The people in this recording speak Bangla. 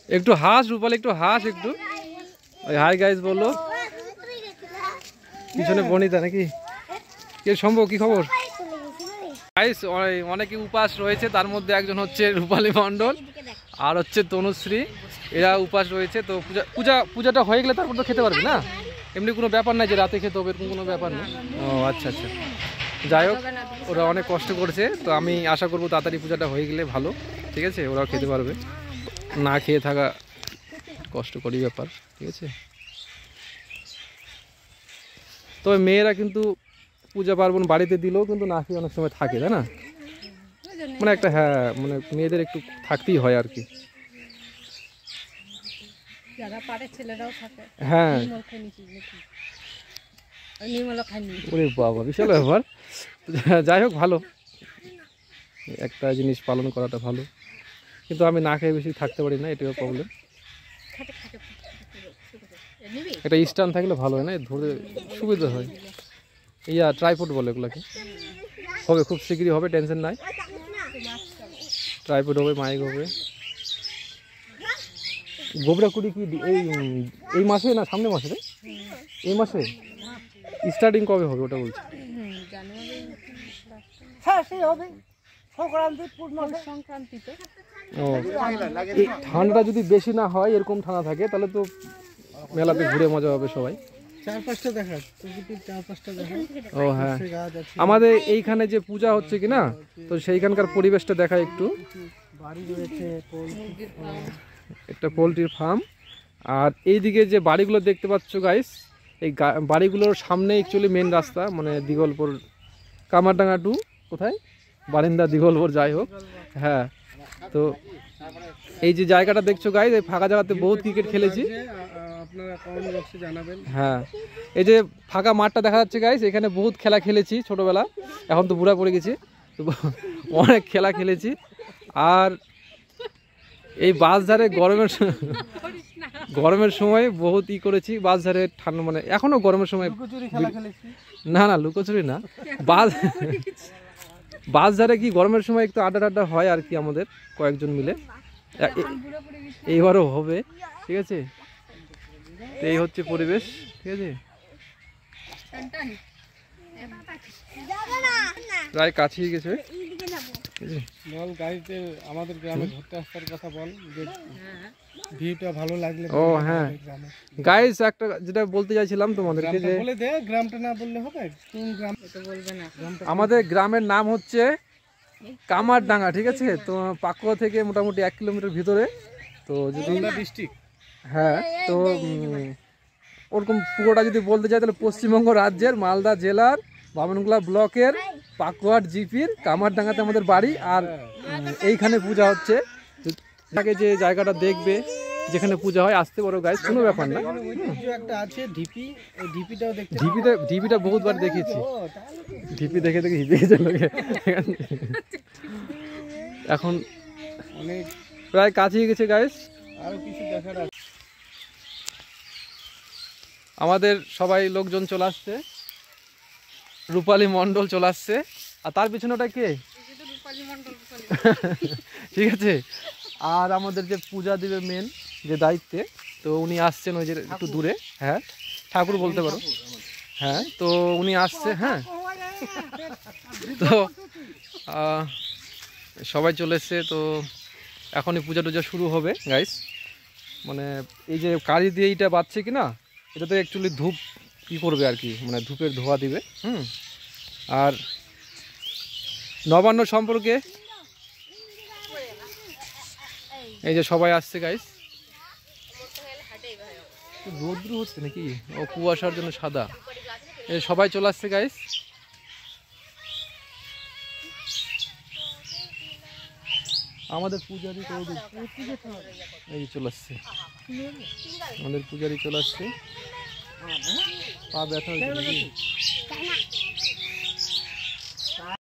একটু হাস রূপালী, একটু হাস একটু। ওই হাই গাইস বললো, পিছনে বনিতা নাকি? কি সম্ভব, কি খবর গাইস? অনেকে উপাস রয়েছে, তার মধ্যে একজন হচ্ছে রূপালী মণ্ডল আর হচ্ছে তনুশ্রী, এরা উপাস রয়েছে। তো পূজাটা হয়ে গেলে তারপর তো খেতে পারবে না? এমনি কোনো ব্যাপার নাই যে রাতে খেতে হবে, এরকম কোনো ব্যাপার নেই। ও আচ্ছা আচ্ছা, যাই হোক, ওরা অনেক কষ্ট করছে। তো আমি আশা করবো তাড়াতাড়ি পূজাটা হয়ে গেলে ভালো, ঠিক আছে? ওরাও খেতে পারবে, না খেয়ে থাকা কষ্টকরই ব্যাপার, ঠিক আছে? তবে মেয়েরা কিন্তু পূজা পার্বণ বাড়িতে দিলেও কিন্তু না খেয়ে অনেক সময় থাকে, তাই না? মানে একটা, হ্যাঁ, মানে মেয়েদের একটু থাকতেই হয় আর কি। হ্যাঁ, ওরে বাবা, বিশাল ব্যাপার। যাই হোক, ভালো একটা জিনিস পালন করাটা ভালো, কিন্তু আমি না খেয়ে বেশি থাকতে পারি না, এটাও প্রবলেম। একটা স্ট্যান্ড থাকলে ভালো হয় না, ধরে সুবিধা হয়। ইয়া ট্রাইপড বলে এগুলাকে, হবে খুব শীঘ্রই হবে, টেনশন নাই। ট্রাইপড হবে, মাইক হবে। গোবরাকুড়ি কি এই মাসে না সামনে মাসে রে? এই মাসে স্টার্টিং কবে হবে ওটা বলছি? ও, ঠান্ডাটা যদি বেশি না হয়, এরকম ঠান্ডা থাকে, তাহলে তো মেলাতে ঘুরে মজা হবে সবাই। ও হ্যাঁ, আমাদের এইখানে যে পূজা হচ্ছে কি না, তো সেইখানকার পরিবেশটা দেখা একটু। একটা পোলট্রির ফার্ম, আর এইদিকে যে বাড়িগুলো দেখতে পাচ্ছ গাইস, এই বাড়িগুলোর সামনে অ্যাকচুয়ালি মেন রাস্তা, মানে দিগলপুর কামারডাঙ্গা টু কোথায় বারিন্দা দিগলপুর, যাই হোক। হ্যাঁ, তো এই যে জায়গাটা দেখছো গাইস, এই ফাঁকা জায়গাতে বহুত ক্রিকেট খেলেছি। হ্যাঁ, এই যে ফাঁকা মাঠটা দেখা যাচ্ছে গাইস, এখানে বহুত খেলা খেলেছি ছোটবেলা, এখন তো বুড়া পড়ে গেছি, তো অনেক খেলা খেলেছি। আর এই বাসধারে গরমের সময় বহুত করেছি বাসধারে, ঠান্ডা মানে এখনো গরমের সময়। না না, লুকোচুরি না, বাসধারে কি গরমের সময় একটু আড্ডা হয় আর কি, আমাদের কয়েকজন মিলে। এইবারও হবে, ঠিক আছে? তো এই হচ্ছে পরিবেশ, ঠিক আছে? প্রায় কাছেই গেছে। বল গাইতে আমাদের গ্রামে ঘুরতে আসার কথা বল, যে ভিউটা ভালো লাগলে। ও হ্যাঁ গাইস, একটা যেটা বলতে চাইছিলাম তোমাদেরকে, যে বলে দে, গ্রামটা না বললে হবে? কোন গ্রাম এটা বলবে না? আমাদের গ্রামের নাম হচ্ছে কামারডাঙ্গা, ঠিক আছে? তো পাকুয়া থেকে মোটামুটি 1 কিলোমিটার ভিতরে। তো যদি ডিস্ট্রিক্ট, হ্যাঁ, তো ওরকম পুরোটা যদি বলতে চাই, তাহলে পশ্চিমবঙ্গ রাজ্যের মালদা জেলার বামনগোলা ব্লকের পাকুয়াট জিপির কামারডাঙ্গাতে আমাদের বাড়ি। আর এইখানে পূজা হচ্ছে, তাকে যে জায়গাটা দেখবে যেখানে পূজা হয়, আসতে পারো গাইস, কোনো ব্যাপার না। ঢিপিটা বহুতবার দেখেছি, ঢিপি দেখে দেখে এখন অনেক প্রায় কাছেই গেছে গাইস। আরো কিছু দেখার আছে, আমাদের সবাই লোকজন চলে আসছে, রূপালী মণ্ডল চলে আসছে। আর তার পিছনে ওটা কে? ঠিক আছে। আর আমাদের যে পূজা দিবে মেন যে দায়িত্বে, তো উনি আসছেন ওই যে একটু দূরে। হ্যাঁ, ঠাকুর বলতে পারো। হ্যাঁ, তো উনি আসছে। হ্যাঁ, তো সবাই চলে এসছে। তো এখনই পূজা টুজা শুরু হবে গাইস। মানে এই যে কারি দিয়ে এইটা বাজছে কি না, এটাতে অ্যাকচুয়ালি ধূপ কি করবে আর কি, মানে ধূপের ধোয়া দিবে। আর নবান্ন সম্পর্কে এই যে সবাই আসছে গাইস। রৌদ্র হচ্ছে নাকি? ও, কুয়াশার জন্য সাদা। এই সবাই চলে আসছে গাইস। আমাদের পূজারি এই চলে আসছে, আমাদের পূজারি চলে আসছে। পা ব্যথা হয়েছে।